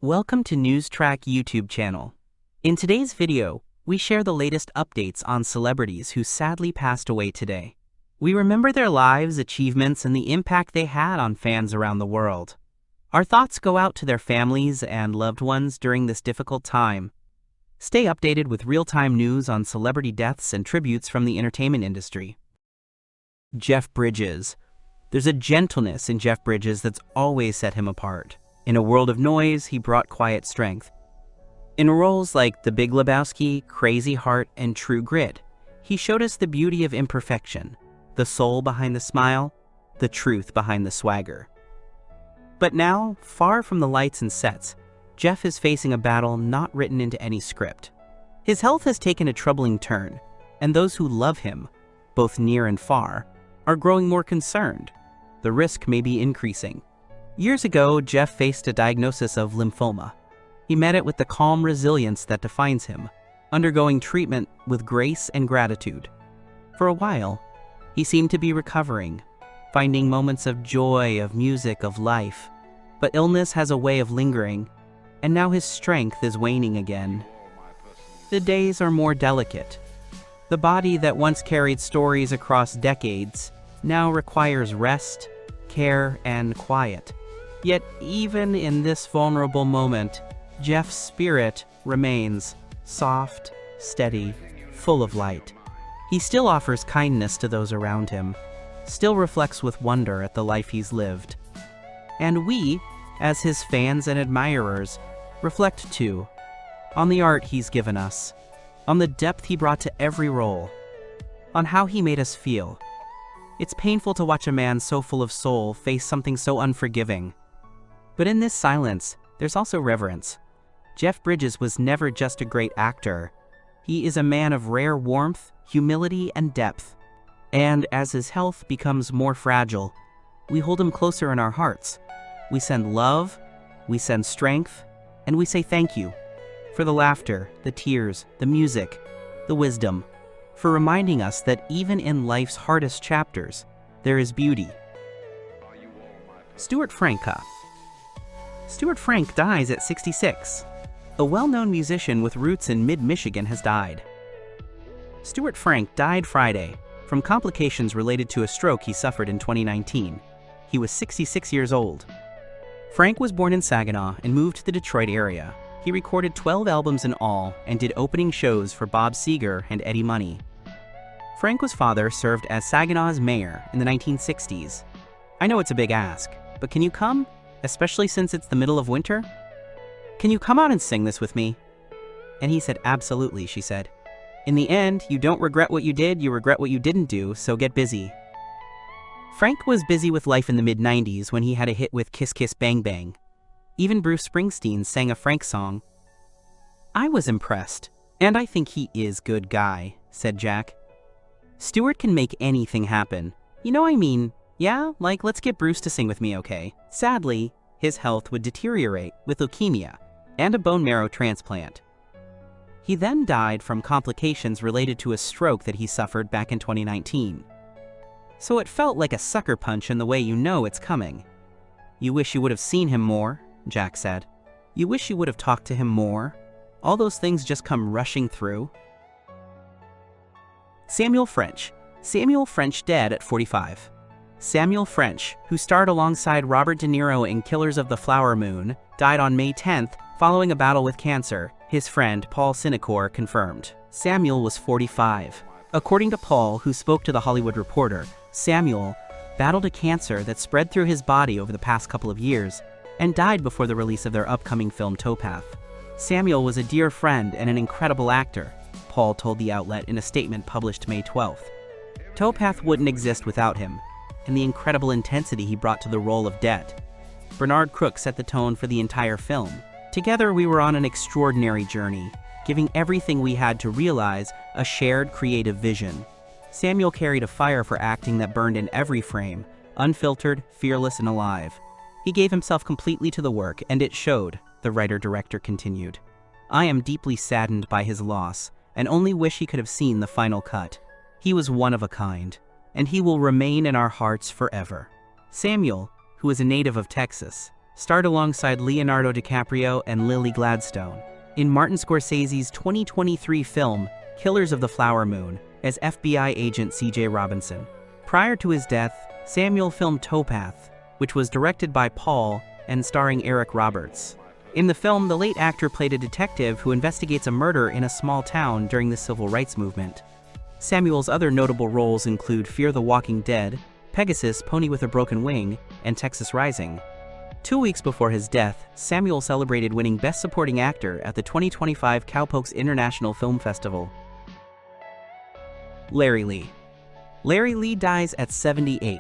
Welcome to NewsTrack YouTube channel. In today's video, we share the latest updates on celebrities who sadly passed away today. We remember their lives, achievements, and the impact they had on fans around the world. Our thoughts go out to their families and loved ones during this difficult time. Stay updated with real-time news on celebrity deaths and tributes from the entertainment industry. Jeff Bridges. There's a gentleness in Jeff Bridges that's always set him apart. In a world of noise, he brought quiet strength. In roles like The Big Lebowski, Crazy Heart, and True Grit, he showed us the beauty of imperfection, the soul behind the smile, the truth behind the swagger. But now, far from the lights and sets, Jeff is facing a battle not written into any script. His health has taken a troubling turn, and those who love him, both near and far, are growing more concerned. The risk may be increasing. Years ago, Jeff faced a diagnosis of lymphoma. He met it with the calm resilience that defines him, undergoing treatment with grace and gratitude. For a while, he seemed to be recovering, finding moments of joy, of music, of life. But illness has a way of lingering, and now his strength is waning again. The days are more delicate. The body that once carried stories across decades now requires rest, care, and quiet. Yet even in this vulnerable moment, Jeff's spirit remains soft, steady, full of light. He still offers kindness to those around him, still reflects with wonder at the life he's lived. And we, as his fans and admirers, reflect too, on the art he's given us, on the depth he brought to every role, on how he made us feel. It's painful to watch a man so full of soul face something so unforgiving. But in this silence, there's also reverence. Jeff Bridges was never just a great actor. He is a man of rare warmth, humility, and depth. And as his health becomes more fragile, we hold him closer in our hearts. We send love, we send strength, and we say thank you for the laughter, the tears, the music, the wisdom, for reminding us that even in life's hardest chapters, there is beauty. Stuart Frank. Stuart Frank dies at 66. A well-known musician with roots in mid-Michigan has died. Stuart Frank died Friday from complications related to a stroke he suffered in 2019. He was 66 years old. Frank was born in Saginaw and moved to the Detroit area. He recorded 12 albums in all and did opening shows for Bob Seger and Eddie Money. Frank father served as Saginaw's mayor in the 1960s. I know it's a big ask, but can you come? Especially since it's the middle of winter? Can you come out and sing this with me? And he said, absolutely, she said. In the end, you don't regret what you did, you regret what you didn't do, so get busy. Frank was busy with life in the mid-90s when he had a hit with Kiss Kiss Bang Bang. Even Bruce Springsteen sang a Frank song. I was impressed, and I think he is good guy, said Jack. Stuart can make anything happen. You know, I mean, yeah, like let's get Bruce to sing with me, okay? Sadly, his health would deteriorate with leukemia and a bone marrow transplant. He then died from complications related to a stroke that he suffered back in 2019. So it felt like a sucker punch in the way you know it's coming. You wish you would have seen him more, Jack said. You wish you would have talked to him more. All those things just come rushing through. Samuel French. Samuel French dead at 45. Samuel French, who starred alongside Robert De Niro in Killers of the Flower Moon, died on May 10th following a battle with cancer, his friend Paul Sinecor confirmed. Samuel was 45. According to Paul, who spoke to The Hollywood Reporter, Samuel battled a cancer that spread through his body over the past couple of years and died before the release of their upcoming film Towpath. Samuel was a dear friend and an incredible actor, Paul told the outlet in a statement published May 12th. Towpath wouldn't exist without him, and the incredible intensity he brought to the role of Det. Bernard Crook set the tone for the entire film. Together we were on an extraordinary journey, giving everything we had to realize a shared creative vision. Samuel carried a fire for acting that burned in every frame, unfiltered, fearless, and alive. He gave himself completely to the work, and it showed, the writer-director continued. I am deeply saddened by his loss, and only wish he could have seen the final cut. He was one of a kind, and he will remain in our hearts forever. Samuel, who is a native of Texas, starred alongside Leonardo DiCaprio and Lily Gladstone in Martin Scorsese's 2023 film Killers of the Flower Moon as FBI agent C.J. Robinson. Prior to his death, Samuel filmed Towpath, which was directed by Paul and starring Eric Roberts. In the film, the late actor played a detective who investigates a murder in a small town during the civil rights movement. Samuel's other notable roles include Fear the Walking Dead, Pegasus, Pony with a Broken Wing, and Texas Rising. 2 weeks before his death, Samuel celebrated winning Best Supporting Actor at the 2025 Cowpokes International Film Festival. Larry Lee. Larry Lee dies at 78.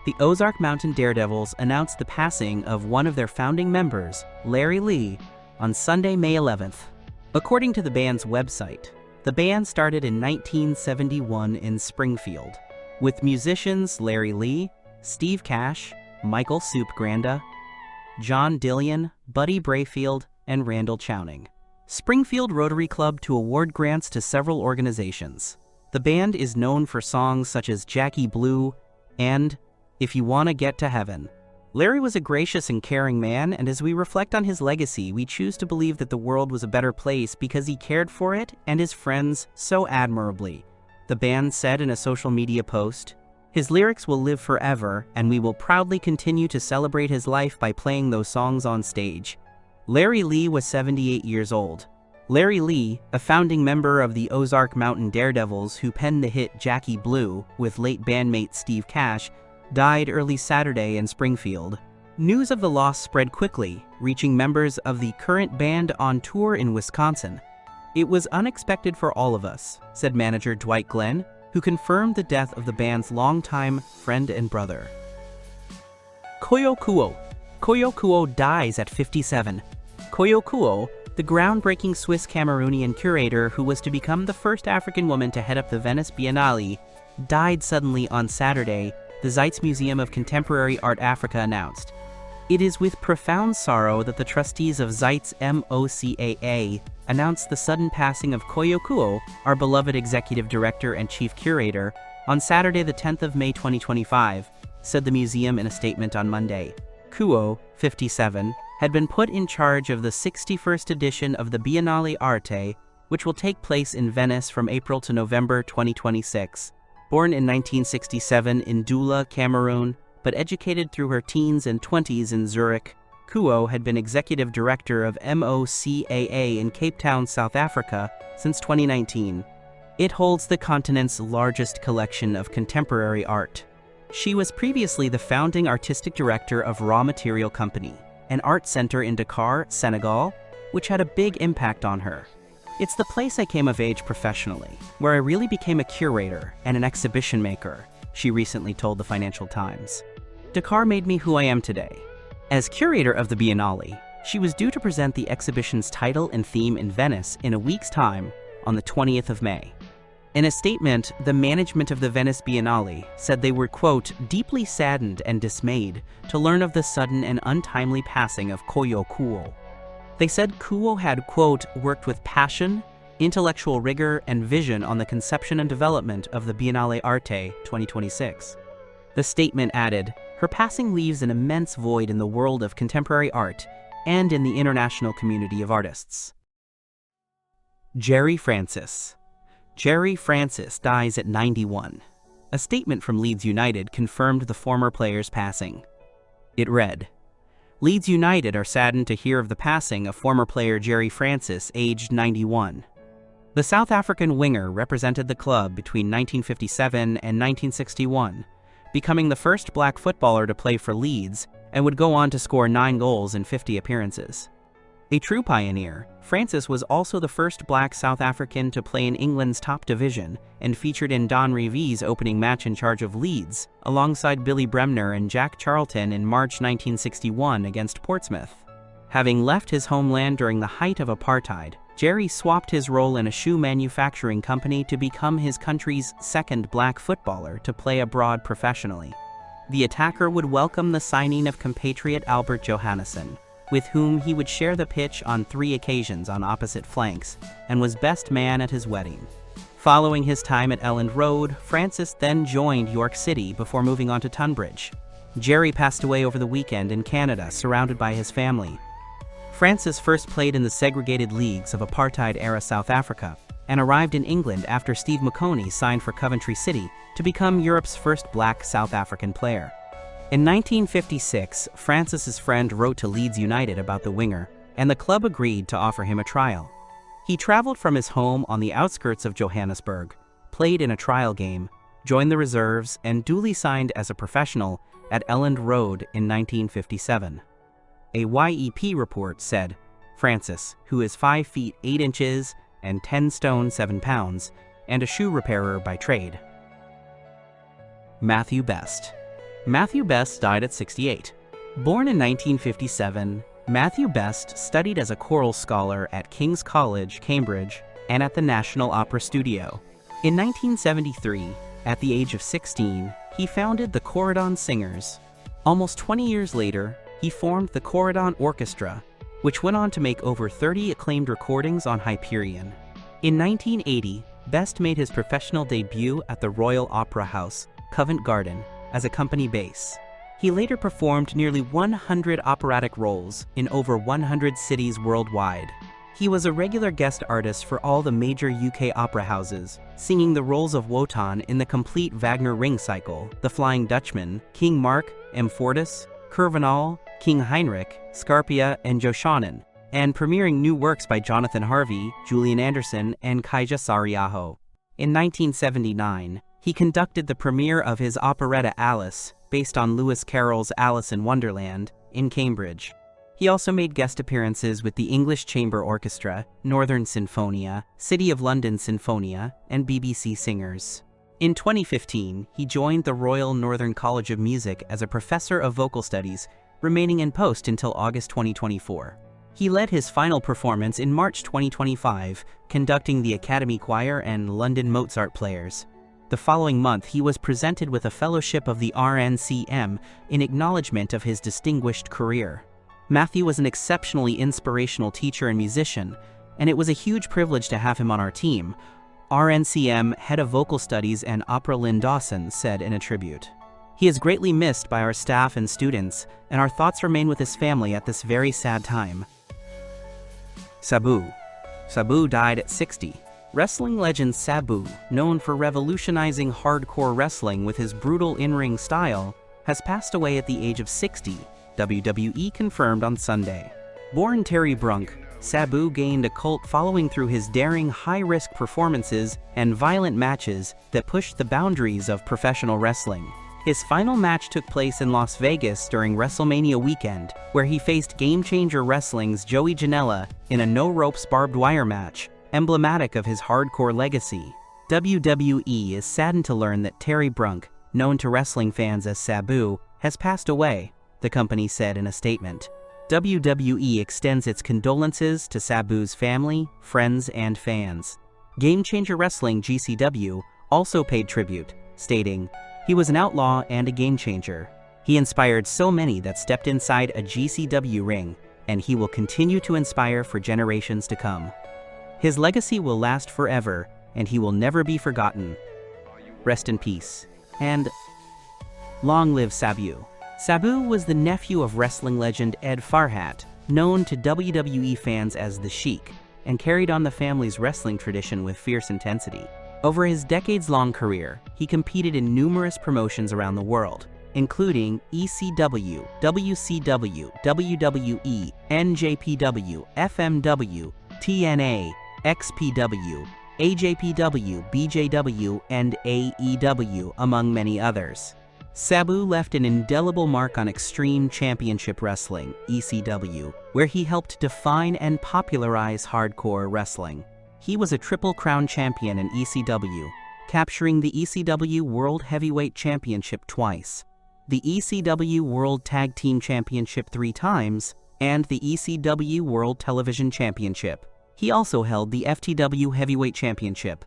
The Ozark Mountain Daredevils announced the passing of one of their founding members, Larry Lee, on Sunday, May 11th. According to the band's website, the band started in 1971 in Springfield, with musicians Larry Lee, Steve Cash, Michael Soup Granda, John Dillion, Buddy Brayfield, and Randall Chowning. Springfield Rotary Club to award grants to several organizations. The band is known for songs such as Jackie Blue and If You Wanna Get to Heaven. Larry was a gracious and caring man, and as we reflect on his legacy, we choose to believe that the world was a better place because he cared for it and his friends so admirably. The band said in a social media post, "His lyrics will live forever, and we will proudly continue to celebrate his life by playing those songs on stage." Larry Lee was 78 years old. Larry Lee, a founding member of the Ozark Mountain Daredevils who penned the hit Jackie Blue with late bandmate Steve Cash, died early Saturday in Springfield. News of the loss spread quickly, reaching members of the current band on tour in Wisconsin. "It was unexpected for all of us," said manager Dwight Glenn, who confirmed the death of the band's longtime friend and brother. Koyo Kuo. Koyo Kuo dies at 57. Koyo Kuo, the groundbreaking Swiss Cameroonian curator who was to become the first African woman to head up the Venice Biennale, died suddenly on Saturday, the Zeitz Museum of Contemporary Art Africa announced. It is with profound sorrow that the trustees of Zeitz MOCAA announced the sudden passing of Koyo Kuo, our beloved executive director and chief curator, on Saturday the 10th of May 2025, said the museum in a statement on Monday. Kuo, 57, had been put in charge of the 61st edition of the Biennale Arte, which will take place in Venice from April to November 2026. Born in 1967 in Douala, Cameroon, but educated through her teens and 20s in Zurich, Kuo had been executive director of MOCAA in Cape Town, South Africa, since 2019. It holds the continent's largest collection of contemporary art. She was previously the founding artistic director of Raw Material Company, an art center in Dakar, Senegal, which had a big impact on her. "It's the place I came of age professionally, where I really became a curator and an exhibition maker," she recently told the Financial Times. "Dakar made me who I am today." As curator of the Biennale, she was due to present the exhibition's title and theme in Venice in a week's time on the 20th of May. In a statement, the management of the Venice Biennale said they were, quote, "deeply saddened and dismayed to learn of the sudden and untimely passing of Koyo Kuo." They said Kuo had, quote, "worked with passion, intellectual rigor, and vision on the conception and development of the Biennale Arte 2026. The statement added, "Her passing leaves an immense void in the world of contemporary art and in the international community of artists." Jerry Francis. Jerry Francis dies at 91. A statement from Leeds United confirmed the former player's passing. It read, "Leeds United are saddened to hear of the passing of former player Jerry Francis, aged 91. The South African winger represented the club between 1957 and 1961, becoming the first black footballer to play for Leeds and would go on to score 9 goals in 50 appearances. A true pioneer, Francis was also the first black South African to play in England's top division and featured in Don Revie's opening match in charge of Leeds, alongside Billy Bremner and Jack Charlton in March 1961 against Portsmouth. Having left his homeland during the height of apartheid, Jerry swapped his role in a shoe manufacturing company to become his country's second black footballer to play abroad professionally. The attacker would welcome the signing of compatriot Albert Johannesson, with whom he would share the pitch on 3 occasions on opposite flanks, and was best man at his wedding. Following his time at Elland Road, Francis then joined York City before moving on to Tunbridge. Jerry passed away over the weekend in Canada, surrounded by his family. Francis first played in the segregated leagues of apartheid-era South Africa and arrived in England after Steve McConey signed for Coventry City to become Europe's first black South African player. In 1956, Francis's friend wrote to Leeds United about the winger, and the club agreed to offer him a trial. He traveled from his home on the outskirts of Johannesburg, played in a trial game, joined the reserves, and duly signed as a professional at Elland Road in 1957. A YEP report said, Francis, who is 5 feet 8 inches and 10 stone 7 pounds, and a shoe repairer by trade. Matthew Best. Matthew Best died at 68. Born in 1957, Matthew Best studied as a choral scholar at King's College, Cambridge, and at the National Opera Studio. In 1973, at the age of 16, he founded the Corydon Singers. Almost 20 years later, he formed the Corydon Orchestra, which went on to make over 30 acclaimed recordings on Hyperion. In 1980, Best made his professional debut at the Royal Opera House, Covent Garden, as a company bass. He later performed nearly 100 operatic roles in over 100 cities worldwide. He was a regular guest artist for all the major UK opera houses, singing the roles of Wotan in the complete Wagner Ring cycle, The Flying Dutchman, King Mark, M. Fortis, Kurvenal, King Heinrich, Scarpia, and Joshanen, and premiering new works by Jonathan Harvey, Julian Anderson, and Kaija Saariaho. In 1979, he conducted the premiere of his operetta Alice, based on Lewis Carroll's Alice in Wonderland, in Cambridge. He also made guest appearances with the English Chamber Orchestra, Northern Sinfonia, City of London Sinfonia, and BBC Singers. In 2015, he joined the Royal Northern College of Music as a professor of vocal studies, remaining in post until August 2024. He led his final performance in March 2025, conducting the Academy Choir and London Mozart Players. The following month, he was presented with a fellowship of the RNCM in acknowledgement of his distinguished career. Matthew was an exceptionally inspirational teacher and musician, and it was a huge privilege to have him on our team, RNCM Head of Vocal Studies and Opera Lynn Dawson said in a tribute. He is greatly missed by our staff and students, and our thoughts remain with his family at this very sad time. Sabu. Sabu died at 60. Wrestling legend Sabu, known for revolutionizing hardcore wrestling with his brutal in-ring style, has passed away at the age of 60, WWE confirmed on Sunday. Born Terry Brunk, Sabu gained a cult following through his daring, high-risk performances and violent matches that pushed the boundaries of professional wrestling. His final match took place in Las Vegas during WrestleMania weekend, where he faced Game Changer Wrestling's Joey Janela in a no-ropes barbed wire match, emblematic of his hardcore legacy. WWE is saddened to learn that Terry Brunk, known to wrestling fans as Sabu, has passed away, the company said in a statement. WWE extends its condolences to Sabu's family, friends, and fans. Game Changer Wrestling GCW also paid tribute, stating, "He was an outlaw and a game changer. He inspired so many that stepped inside a GCW ring, and he will continue to inspire for generations to come. His legacy will last forever, and he will never be forgotten. Rest in peace." And long live Sabu. Sabu was the nephew of wrestling legend Ed Farhat, known to WWE fans as The Sheik, and carried on the family's wrestling tradition with fierce intensity. Over his decades-long career, he competed in numerous promotions around the world, including ECW, WCW, WWE, NJPW, FMW, TNA, XPW, AJPW, BJW, and AEW, among many others. Sabu left an indelible mark on Extreme Championship Wrestling, ECW, where he helped define and popularize hardcore wrestling. He was a Triple Crown champion in ECW, capturing the ECW World Heavyweight Championship twice, the ECW World Tag Team Championship 3 times, and the ECW World Television Championship. He also held the FTW Heavyweight Championship.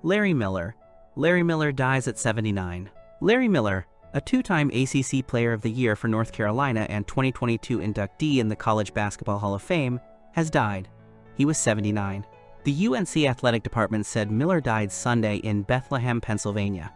Larry Miller. Larry Miller dies at 79. Larry Miller, a two-time ACC Player of the Year for North Carolina and 2022 inductee in the College Basketball Hall of Fame, has died. He was 79. The UNC Athletic Department said Miller died Sunday in Bethlehem, Pennsylvania.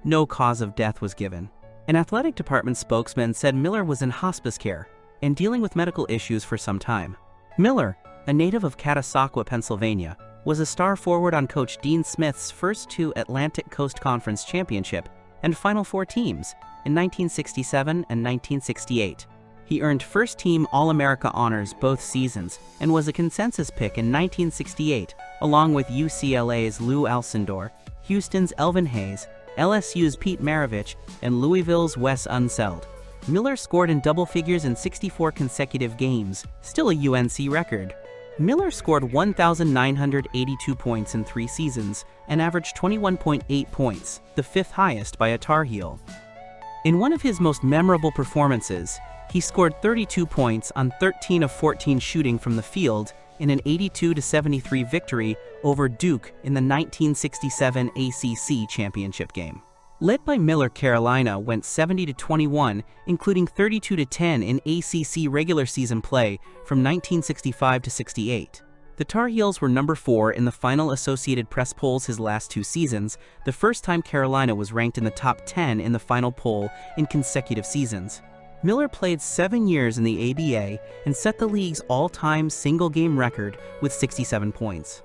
No cause of death was given. An athletic department spokesman said Miller was in hospice care and dealing with medical issues for some time. Miller, a native of Catasauqua, Pennsylvania, was a star forward on Coach Dean Smith's first two Atlantic Coast Conference championship and Final Four teams in 1967 and 1968. He earned first-team All-America honors both seasons and was a consensus pick in 1968, along with UCLA's Lou Alcindor, Houston's Elvin Hayes, LSU's Pete Maravich, and Louisville's Wes Unseld. Miller scored in double figures in 64 consecutive games, still a UNC record. Miller scored 1,982 points in 3 seasons and averaged 21.8 points, the 5th highest by a Tar Heel. In one of his most memorable performances, he scored 32 points on 13 of 14 shooting from the field in an 82-73 victory over Duke in the 1967 ACC championship game. Led by Miller, Carolina went 70-21, including 32-10 in ACC regular season play from 1965 to 68. The Tar Heels were number 4 in the final Associated Press polls his last 2 seasons, the first time Carolina was ranked in the top 10 in the final poll in consecutive seasons. Miller played 7 years in the ABA and set the league's all-time single-game record with 67 points.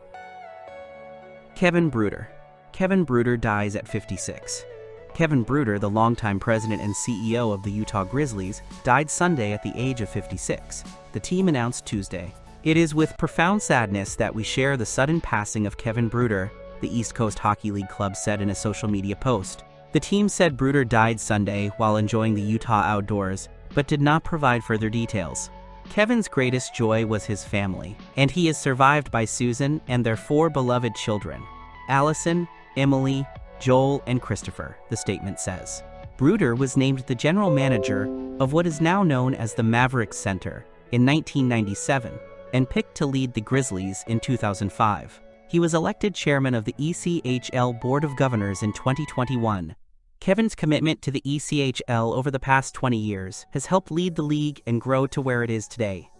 Kevin Bruder. Kevin Bruder dies at 56. Kevin Bruder, the longtime president and CEO of the Utah Grizzlies, died Sunday at the age of 56, the team announced Tuesday. It is with profound sadness that we share the sudden passing of Kevin Bruder, the East Coast Hockey League club said in a social media post. The team said Bruder died Sunday while enjoying the Utah outdoors, but did not provide further details. Kevin's greatest joy was his family, and he is survived by Susan and their 4 beloved children, Allison, Emily, Joel, and Christopher, the statement says. Bruder was named the general manager of what is now known as the Mavericks Center in 1997 and picked to lead the Grizzlies in 2005. He was elected chairman of the ECHL Board of Governors in 2021. Kevin's commitment to the ECHL over the past 20 years has helped lead the league and grow to where it is today,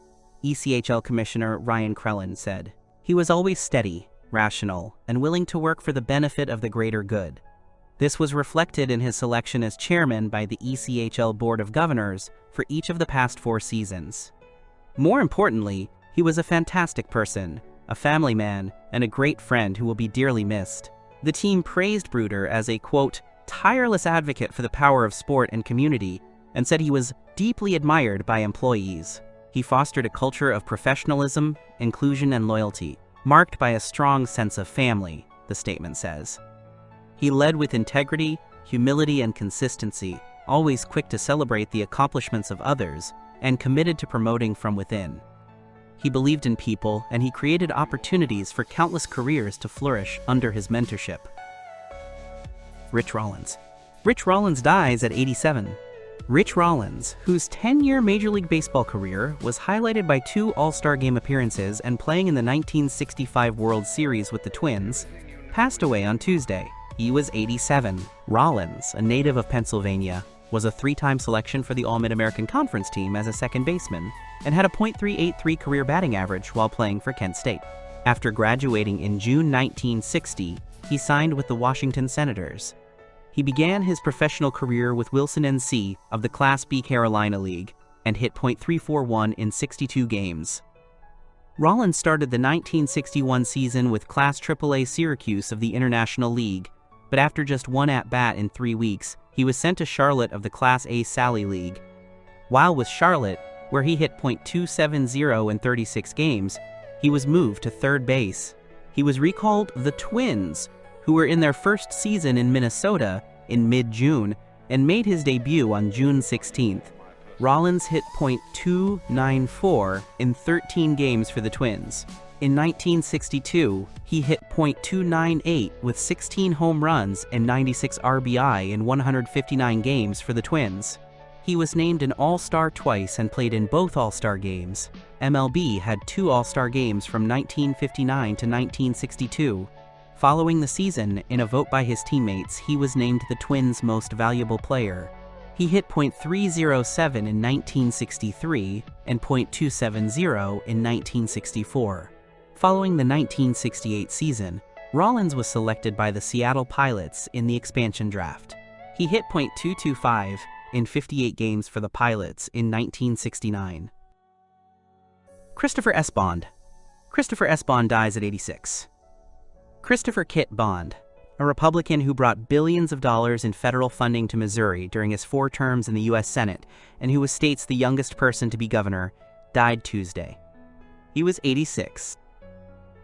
ECHL Commissioner Ryan Krellin said. He was always steady, rational, and willing to work for the benefit of the greater good. This was reflected in his selection as chairman by the ECHL Board of Governors for each of the past 4 seasons. More importantly, he was a fantastic person, a family man, and a great friend who will be dearly missed. The team praised Bruder as a, quote, tireless advocate for the power of sport and community, and said he was deeply admired by employees. He fostered a culture of professionalism, inclusion, and loyalty, marked by a strong sense of family, the statement says. He led with integrity, humility, and consistency, always quick to celebrate the accomplishments of others, and committed to promoting from within. He believed in people, and he created opportunities for countless careers to flourish under his mentorship. Rich Rollins. Rich Rollins dies at 87. Rich Rollins, whose 10-year Major League Baseball career was highlighted by 2 All-Star Game appearances and playing in the 1965 World Series with the Twins, passed away on Tuesday. He was 87. Rollins, a native of Pennsylvania, was a 3-time selection for the All-Mid-American Conference team as a second baseman and had a .383 career batting average while playing for Kent State. After graduating in June 1960, he signed with the Washington Senators. He began his professional career with Wilson NC of the Class B Carolina League and hit .341 in 62 games. Rollins started the 1961 season with Class AAA Syracuse of the International League, but after just 1 at-bat in 3 weeks, he was sent to Charlotte of the Class A Sally League. While with Charlotte, where he hit .270 in 36 games, he was moved to third base. He was recalled the Twins, who were in their first season in Minnesota in mid-June, and made his debut on June 16th. Rollins hit .294 in 13 games for the Twins. In 1962, he hit .298 with 16 home runs and 96 RBI in 159 games for the Twins. He was named an All-Star twice and played in both All-Star games. MLB had 2 All-Star games from 1959 to 1962. Following the season, in a vote by his teammates, he was named the Twins' most valuable player. He hit .307 in 1963 and .270 in 1964. Following the 1968 season, Rollins was selected by the Seattle Pilots in the expansion draft. He hit .225 in 58 games for the Pilots in 1969. Christopher S. Bond. Christopher S. Bond dies at 86. Christopher Kit Bond, a Republican who brought billions of dollars in federal funding to Missouri during his 4 terms in the U.S. Senate and who was state's the youngest person to be governor, died Tuesday. He was 86.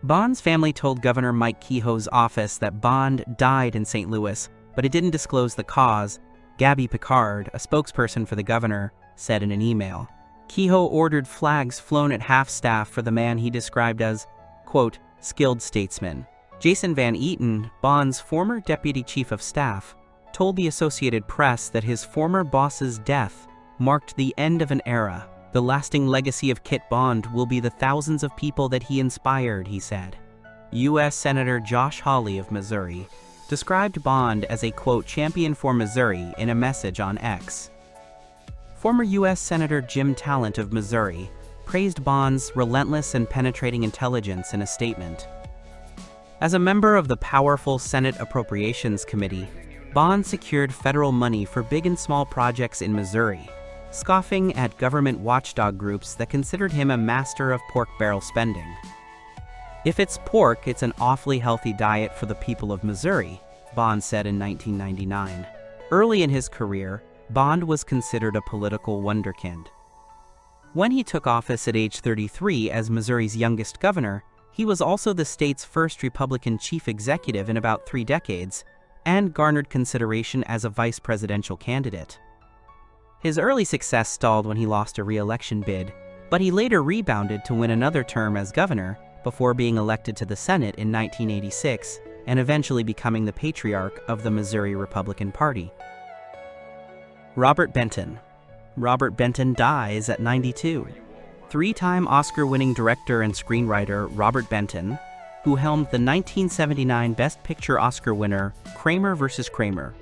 Bond's family told Governor Mike Kehoe's office that Bond died in St. Louis, but it didn't disclose the cause. Gabby Picard, a spokesperson for the governor, said in an email. Kehoe ordered flags flown at half-staff for the man he described as, quote, skilled statesman. Jason Van Eaton, Bond's former deputy chief of staff, told the Associated Press that his former boss's death marked the end of an era. The lasting legacy of Kit Bond will be the thousands of people that he inspired, he said. U.S. Senator Josh Hawley of Missouri described Bond as a, quote, champion for Missouri in a message on X. Former U.S. Senator Jim Talent of Missouri praised Bond's relentless and penetrating intelligence in a statement. As a member of the powerful Senate Appropriations Committee, Bond secured federal money for big and small projects in Missouri, scoffing at government watchdog groups that considered him a master of pork barrel spending. If it's pork, it's an awfully healthy diet for the people of Missouri, Bond said in 1999. Early in his career, Bond was considered a political wunderkind. When he took office at age 33 as Missouri's youngest governor, he was also the state's first Republican chief executive in about 3 decades, and garnered consideration as a vice presidential candidate. His early success stalled when he lost a re-election bid, but he later rebounded to win another term as governor before being elected to the Senate in 1986 and eventually becoming the patriarch of the Missouri Republican Party. Robert Benton. Robert Benton dies at 92. 3-time Oscar-winning director and screenwriter Robert Benton, who helmed the 1979 Best Picture Oscar winner Kramer vs. Kramer,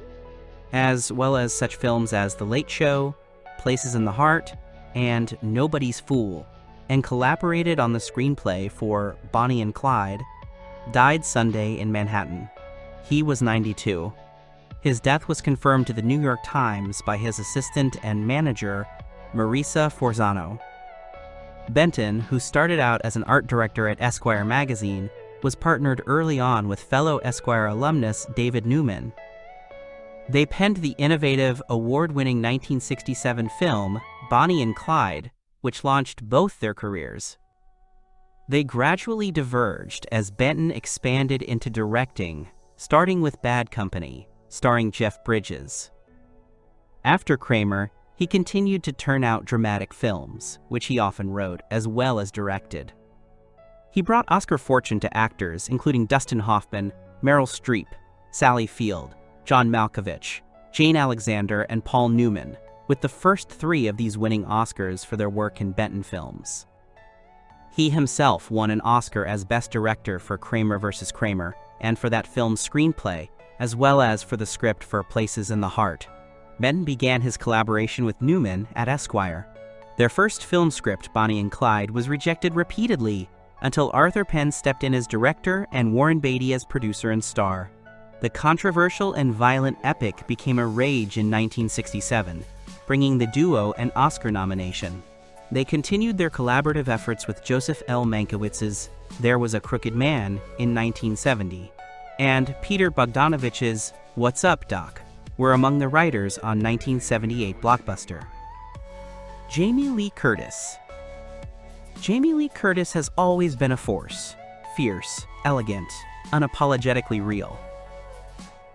as well as such films as The Late Show, Places in the Heart, and Nobody's Fool, and collaborated on the screenplay for Bonnie and Clyde, died Sunday in Manhattan. He was 92. His death was confirmed to the New York Times by his assistant and manager, Marisa Forzano. Benton, who started out as an art director at Esquire magazine, was partnered early on with fellow Esquire alumnus David Newman. They penned the innovative, award-winning 1967 film, Bonnie and Clyde, which launched both their careers. They gradually diverged as Benton expanded into directing, starting with Bad Company, starring Jeff Bridges. After Kramer, he continued to turn out dramatic films, which he often wrote, as well as directed. He brought Oscar fortune to actors including Dustin Hoffman, Meryl Streep, Sally Field, John Malkovich, Jane Alexander, and Paul Newman, with the first 3 of these winning Oscars for their work in Benton films. He himself won an Oscar as Best Director for Kramer vs. Kramer and for that film's screenplay, as well as for the script for Places in the Heart. Benton began his collaboration with Newman at Esquire. Their first film script, Bonnie and Clyde, was rejected repeatedly until Arthur Penn stepped in as director and Warren Beatty as producer and star. The controversial and violent epic became a rage in 1967, bringing the duo an Oscar nomination. They continued their collaborative efforts with Joseph L. Mankiewicz's There Was a Crooked Man in 1970, and Peter Bogdanovich's What's Up, Doc? Were among the writers on 1978 blockbuster. Jamie Lee Curtis. Jamie Lee Curtis has always been a force, fierce, elegant, unapologetically real.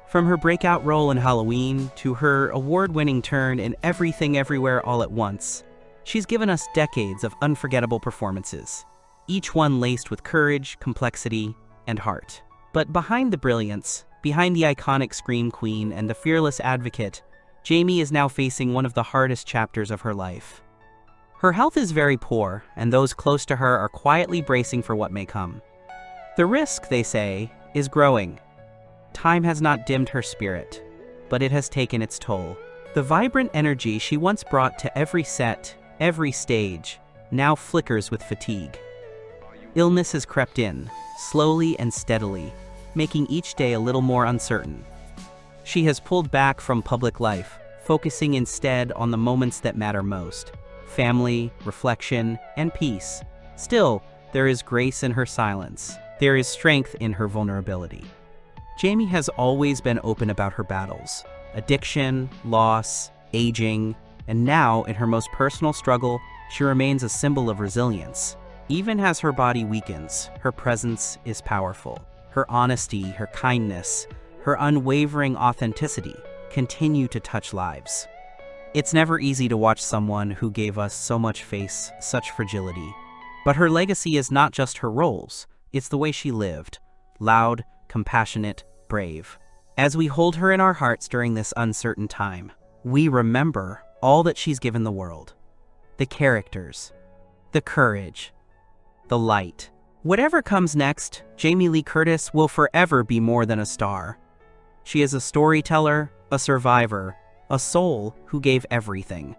From her breakout role in Halloween to her award-winning turn in Everything Everywhere All at Once, she's given us decades of unforgettable performances, each one laced with courage, complexity, and heart. But behind the brilliance, behind the iconic Scream Queen and the fearless advocate, Jamie is now facing one of the hardest chapters of her life. Her health is very poor, and those close to her are quietly bracing for what may come. The risk, they say, is growing. Time has not dimmed her spirit, but it has taken its toll. The vibrant energy she once brought to every set, every stage, now flickers with fatigue. Illness has crept in, slowly and steadily, making each day a little more uncertain. She has pulled back from public life, focusing instead on the moments that matter most: family, reflection, and peace. Still, there is grace in her silence. There is strength in her vulnerability. Jamie has always been open about her battles: addiction, loss, aging, and now, in her most personal struggle, she remains a symbol of resilience. Even as her body weakens, her presence is powerful. Her honesty, her kindness, her unwavering authenticity continue to touch lives. It's never easy to watch someone who gave us so much face such fragility. But her legacy is not just her roles, it's the way she lived: loud, compassionate, brave. As we hold her in our hearts during this uncertain time, we remember all that she's given the world: the characters, the courage, the light. Whatever comes next, Jamie Lee Curtis will forever be more than a star. She is a storyteller, a survivor, a soul who gave everything.